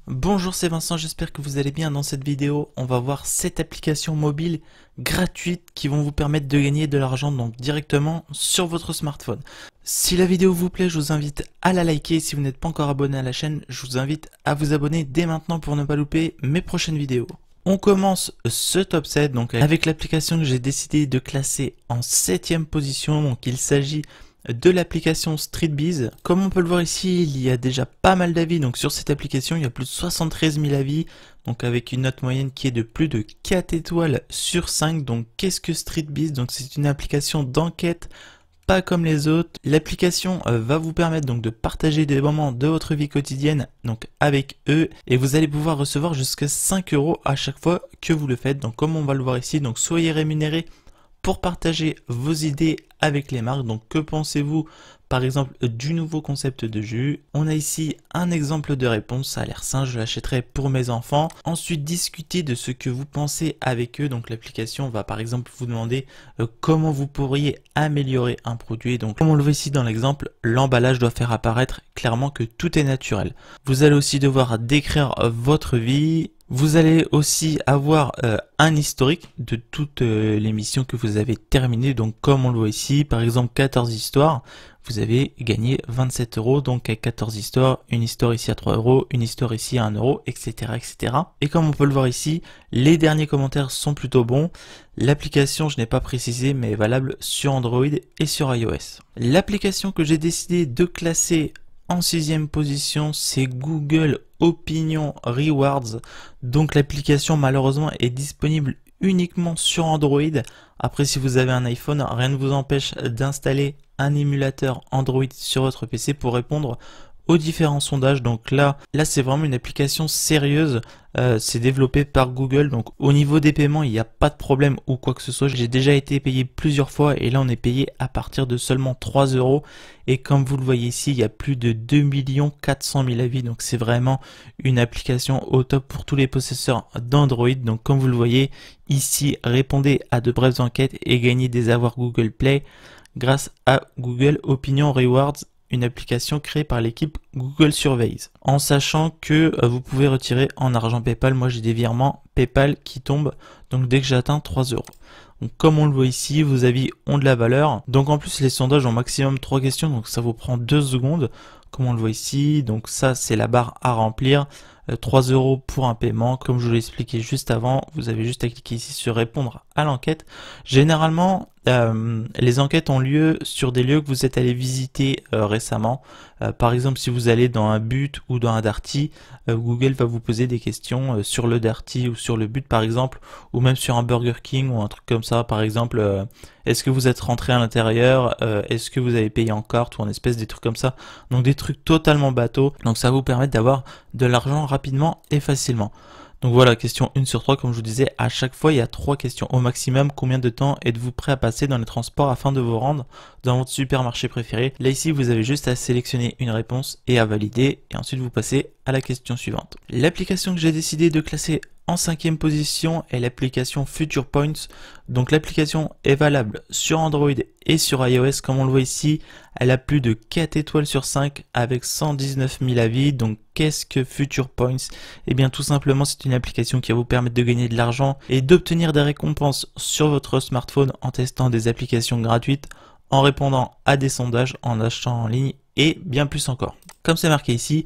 Bonjour, c'est Vincent, j'espère que vous allez bien. Dans cette vidéo, on va voir 7 applications mobiles gratuites qui vont vous permettre de gagner de l'argent donc directement sur votre smartphone. Si la vidéo vous plaît, je vous invite à la liker. Si vous n'êtes pas encore abonné à la chaîne, je vous invite à vous abonner dès maintenant pour ne pas louper mes prochaines vidéos. On commence ce top 7 donc avec l'application que j'ai décidé de classer en 7ème position. Donc il s'agit de l'application StreetBiz. Comme on peut le voir ici, il y a déjà pas mal d'avis. Donc sur cette application, il y a plus de 73 000 avis. Donc avec une note moyenne qui est de plus de 4 étoiles sur 5. Donc qu'est-ce que StreetBiz? Donc c'est une application d'enquête, pas comme les autres. L'application va vous permettre donc de partager des moments de votre vie quotidienne donc avec eux, et vous allez pouvoir recevoir jusqu'à 5 euros à chaque fois que vous le faites. Donc comme on va le voir ici, donc soyez rémunérés pour partager vos idées avec les marques. Donc que pensez-vous par exemple du nouveau concept de jus? On a ici un exemple de réponse, ça a l'air simple, je l'achèterai pour mes enfants. Ensuite, discuter de ce que vous pensez avec eux. Donc l'application va par exemple vous demander comment vous pourriez améliorer un produit. Donc comme on le voit ici dans l'exemple, l'emballage doit faire apparaître clairement que tout est naturel. Vous allez aussi devoir décrire votre vie. Vous allez aussi avoir un historique de toutes les missions que vous avez terminées. Donc comme on le voit ici, par exemple 14 histoires, vous avez gagné 27 euros. Donc avec 14 histoires, une histoire ici à 3 euros, une histoire ici à 1 euro, etc., etc. Et comme on peut le voir ici, les derniers commentaires sont plutôt bons. L'application, je n'ai pas précisé, mais est valable sur Android et sur iOS. L'application que j'ai décidé de classer en 6ème position, c'est Google Opinion Rewards. Donc l'application malheureusement est disponible uniquement sur Android. Après, si vous avez un iPhone, rien ne vous empêche d'installer un émulateur Android sur votre PC pour répondre aux différents sondages. Donc là c'est vraiment une application sérieuse. C'est développé par Google, donc au niveau des paiements il n'y a pas de problème ou quoi que ce soit. J'ai déjà été payé plusieurs fois et là on est payé à partir de seulement 3 euros, et comme vous le voyez ici, il y a plus de 2 400 000 avis. Donc c'est vraiment une application au top pour tous les possesseurs d'Android. Donc comme vous le voyez ici, répondez à de brèves enquêtes et gagnez des avoirs Google Play grâce à Google Opinion Rewards, une application créée par l'équipe Google Surveys, en sachant que vous pouvez retirer en argent PayPal. Moi j'ai des virements PayPal qui tombent donc dès que j'atteins 3 euros. Donc comme on le voit ici, vos avis ont de la valeur. Donc en plus les sondages ont maximum 3 questions, donc ça vous prend 2 secondes comme on le voit ici. Donc ça c'est la barre à remplir. 3 euros pour un paiement. Comme je vous l'ai expliqué juste avant, vous avez juste à cliquer ici sur répondre à l'enquête. Généralement, les enquêtes ont lieu sur des lieux que vous êtes allé visiter récemment. Par exemple, si vous allez dans un But ou dans un Darty, Google va vous poser des questions sur le Darty ou sur le But par exemple, ou même sur un Burger King ou un truc comme ça. Par exemple, est-ce que vous êtes rentré à l'intérieur, est-ce que vous avez payé en carte ou en espèces, des trucs comme ça. Donc des trucs totalement bateaux. Donc ça va vous permettre d'avoir de l'argent rapidement et facilement. Donc voilà, question 1 sur 3, comme je vous disais, à chaque fois il y a 3 questions au maximum. Combien de temps êtes-vous prêt à passer dans les transports afin de vous rendre dans votre supermarché préféré? Là ici vous avez juste à sélectionner une réponse et à valider, et ensuite vous passez à la question suivante. L'application que j'ai décidé de classer en 5ème position est l'application Future Points. Donc l'application est valable sur Android et sur iOS. Comme on le voit ici, elle a plus de 4 étoiles sur 5 avec 119 000 avis. Donc qu'est-ce que Future Points? Eh bien tout simplement c'est une application qui va vous permettre de gagner de l'argent et d'obtenir des récompenses sur votre smartphone en testant des applications gratuites, en répondant à des sondages, en achetant en ligne et bien plus encore. Comme c'est marqué ici,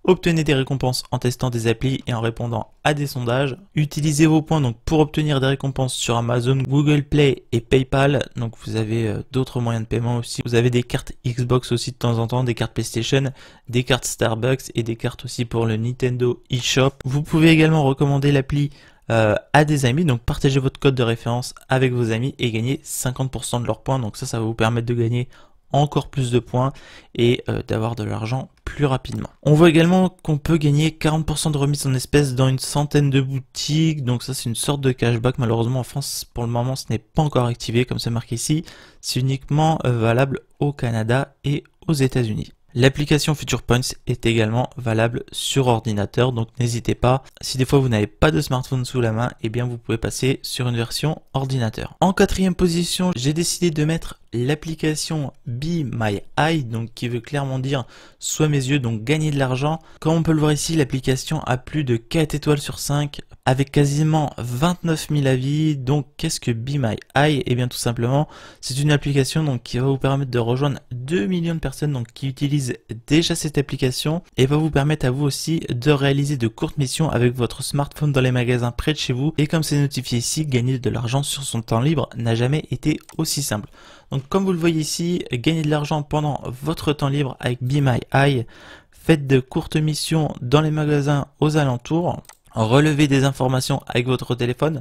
obtenez des récompenses en testant des applis et en répondant à des sondages. Utilisez vos points donc pour obtenir des récompenses sur Amazon, Google Play et PayPal. Donc vous avez d'autres moyens de paiement aussi. Vous avez des cartes Xbox aussi de temps en temps, des cartes PlayStation, des cartes Starbucks et des cartes aussi pour le Nintendo eShop. Vous pouvez également recommander l'appli à des amis, donc partagez votre code de référence avec vos amis et gagner 50% de leurs points. Donc ça va vous permettre de gagner encore plus de points et d'avoir de l'argent plus rapidement. On voit également qu'on peut gagner 40% de remise en espèces dans une centaine de boutiques. Donc ça c'est une sorte de cashback. Malheureusement en France pour le moment ce n'est pas encore activé comme c'est marqué ici. C'est uniquement valable au Canada et aux États-Unis. L'application Future Points est également valable sur ordinateur, donc n'hésitez pas. Si des fois vous n'avez pas de smartphone sous la main, eh bien vous pouvez passer sur une version ordinateur. En quatrième position, j'ai décidé de mettre l'application Be My Eye, donc qui veut clairement dire sois mes yeux, donc gagner de l'argent. Comme on peut le voir ici, l'application a plus de 4 étoiles sur 5 avec quasiment 29 000 avis. Donc qu'est-ce que Be My Eye? Eh bien tout simplement, c'est une application donc qui va vous permettre de rejoindre 2 millions de personnes donc qui utilisent déjà cette application et va vous permettre à vous aussi de réaliser de courtes missions avec votre smartphone dans les magasins près de chez vous. Et comme c'est notifié ici, gagner de l'argent sur son temps libre n'a jamais été aussi simple. Donc comme vous le voyez ici, gagner de l'argent pendant votre temps libre avec Be My Eye, faites de courtes missions dans les magasins aux alentours, relevez des informations avec votre téléphone.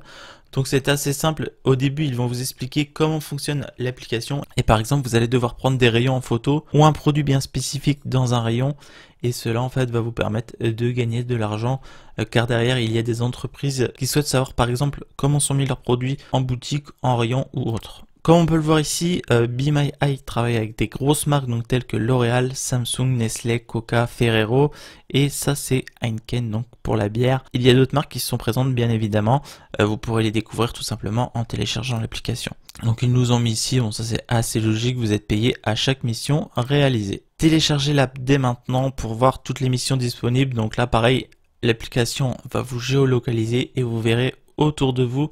Donc c'est assez simple, au début ils vont vous expliquer comment fonctionne l'application et par exemple vous allez devoir prendre des rayons en photo ou un produit bien spécifique dans un rayon et cela en fait va vous permettre de gagner de l'argent car derrière il y a des entreprises qui souhaitent savoir par exemple comment sont mis leurs produits en boutique, en rayon ou autre. Comme on peut le voir ici, Be My Eye travaille avec des grosses marques donc telles que L'Oréal, Samsung, Nestlé, Coca, Ferrero et ça c'est Heineken donc pour la bière. Il y a d'autres marques qui sont présentes bien évidemment, vous pourrez les découvrir tout simplement en téléchargeant l'application. Donc ils nous ont mis ici, bon ça c'est assez logique, vous êtes payé à chaque mission réalisée. Téléchargez l'app dès maintenant pour voir toutes les missions disponibles, donc là pareil, l'application va vous géolocaliser et vous verrez autour de vous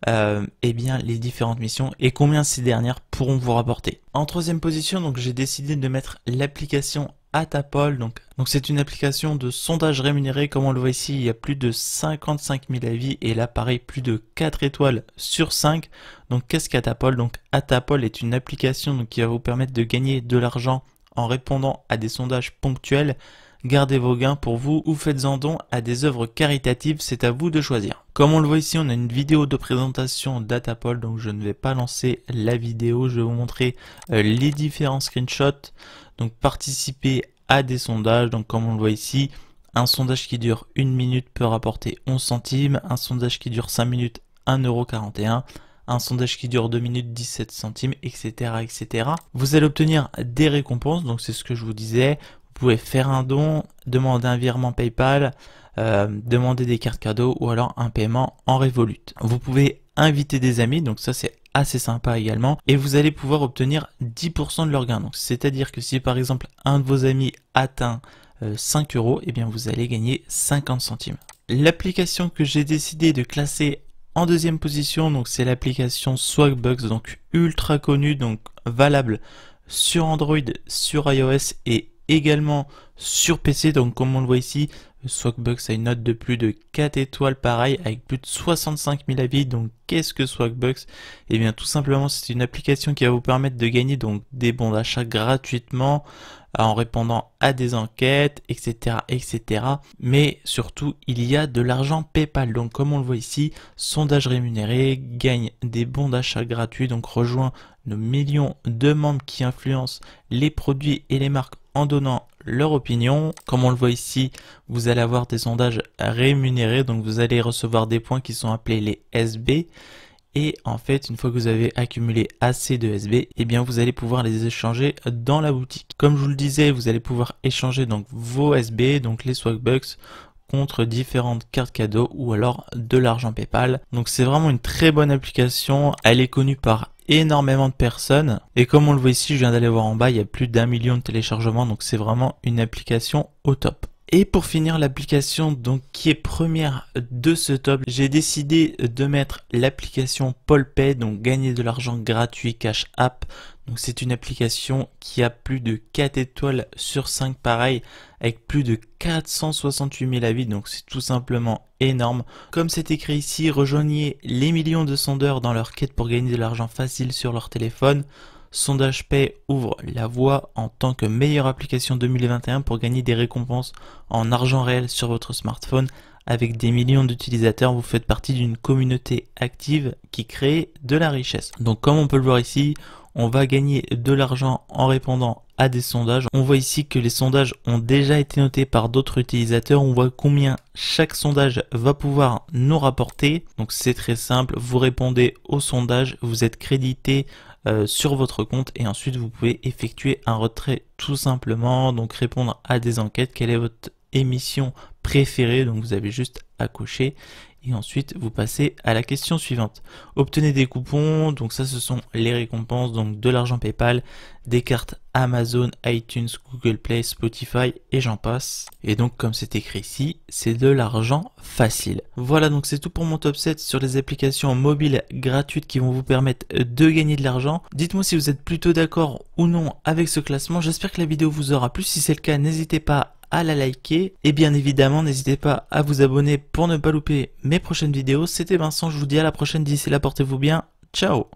eh bien les différentes missions et combien ces dernières pourront vous rapporter. En troisième position, donc j'ai décidé de mettre l'application Atapol. Donc c'est une application de sondage rémunéré. Comme on le voit ici, il y a plus de 55 000 avis et là pareil plus de 4 étoiles sur 5. Donc qu'est-ce qu'Atapol? Donc Atapol est une application donc, qui va vous permettre de gagner de l'argent en répondant à des sondages ponctuels. Gardez vos gains pour vous ou faites-en don à des œuvres caritatives, c'est à vous de choisir. Comme on le voit ici, on a une vidéo de présentation d'Atapol, donc je ne vais pas lancer la vidéo, je vais vous montrer les différents screenshots. Donc participer à des sondages, donc comme on le voit ici, un sondage qui dure 1 minute peut rapporter 11 centimes, un sondage qui dure 5 minutes 1,41 €, un sondage qui dure 2 minutes 17 centimes, etc., etc. Vous allez obtenir des récompenses, donc c'est ce que je vous disais. Vous pouvez faire un don, demander un virement PayPal, demander des cartes cadeaux ou alors un paiement en Revolut. Vous pouvez inviter des amis, donc ça c'est assez sympa également. Et vous allez pouvoir obtenir 10% de leur gain. Donc c'est-à-dire que si par exemple un de vos amis atteint 5 €, eh bien vous allez gagner 50 centimes. L'application que j'ai décidé de classer en deuxième position, donc c'est l'application Swagbucks, donc ultra connue, donc valable sur Android, sur iOS et également sur PC. Donc comme on le voit ici, Swagbucks a une note de plus de 4 étoiles pareil avec plus de 65 000 avis. Donc qu'est-ce que Swagbucks? Eh bien tout simplement c'est une application qui va vous permettre de gagner donc des bons d'achat gratuitement en répondant à des enquêtes, etc., etc. Mais surtout, il y a de l'argent PayPal. Donc, comme on le voit ici, sondage rémunéré, gagne des bons d'achat gratuits. Donc, rejoint nos millions de membres qui influencent les produits et les marques en donnant leur opinion. Comme on le voit ici, vous allez avoir des sondages rémunérés. Donc, vous allez recevoir des points qui sont appelés les SB. Et en fait, une fois que vous avez accumulé assez de SB, eh bien vous allez pouvoir les échanger dans la boutique. Comme je vous le disais, vous allez pouvoir échanger donc vos SB, donc les Swagbucks, contre différentes cartes cadeaux ou alors de l'argent PayPal. Donc c'est vraiment une très bonne application. Elle est connue par énormément de personnes. Et comme on le voit ici, je viens d'aller voir en bas, il y a plus d'1 million de téléchargements. Donc c'est vraiment une application au top. Et pour finir l'application donc qui est première de ce top, j'ai décidé de mettre l'application PolPay, donc gagner de l'argent gratuit Cash App. Donc c'est une application qui a plus de 4 étoiles sur 5 pareil, avec plus de 468 000 avis, donc c'est tout simplement énorme. Comme c'est écrit ici, rejoignez les millions de sondeurs dans leur quête pour gagner de l'argent facile sur leur téléphone. SondagePay ouvre la voie en tant que meilleure application 2021 pour gagner des récompenses en argent réel sur votre smartphone. Avec des millions d'utilisateurs, vous faites partie d'une communauté active qui crée de la richesse. Donc comme on peut le voir ici, on va gagner de l'argent en répondant à des sondages. On voit ici que les sondages ont déjà été notés par d'autres utilisateurs. On voit combien chaque sondage va pouvoir nous rapporter. Donc c'est très simple, vous répondez au sondage, vous êtes crédité sur votre compte et ensuite vous pouvez effectuer un retrait tout simplement, donc répondre à des enquêtes, quelle est votre émission préférée, donc vous avez juste à cocher et ensuite vous passez à la question suivante. Obtenez des coupons, donc ça ce sont les récompenses, donc de l'argent PayPal, des cartes Amazon, iTunes, Google Play, Spotify et j'en passe. Et donc comme c'est écrit ici, c'est de l'argent facile. Voilà, donc c'est tout pour mon top 7 sur les applications mobiles gratuites qui vont vous permettre de gagner de l'argent. Dites-moi si vous êtes plutôt d'accord ou non avec ce classement. J'espère que la vidéo vous aura plu. Si c'est le cas, n'hésitez pas à la liker et bien évidemment n'hésitez pas à vous abonner pour ne pas louper mes prochaines vidéos. C'était Vincent, je vous dis à la prochaine, d'ici là portez-vous bien, ciao.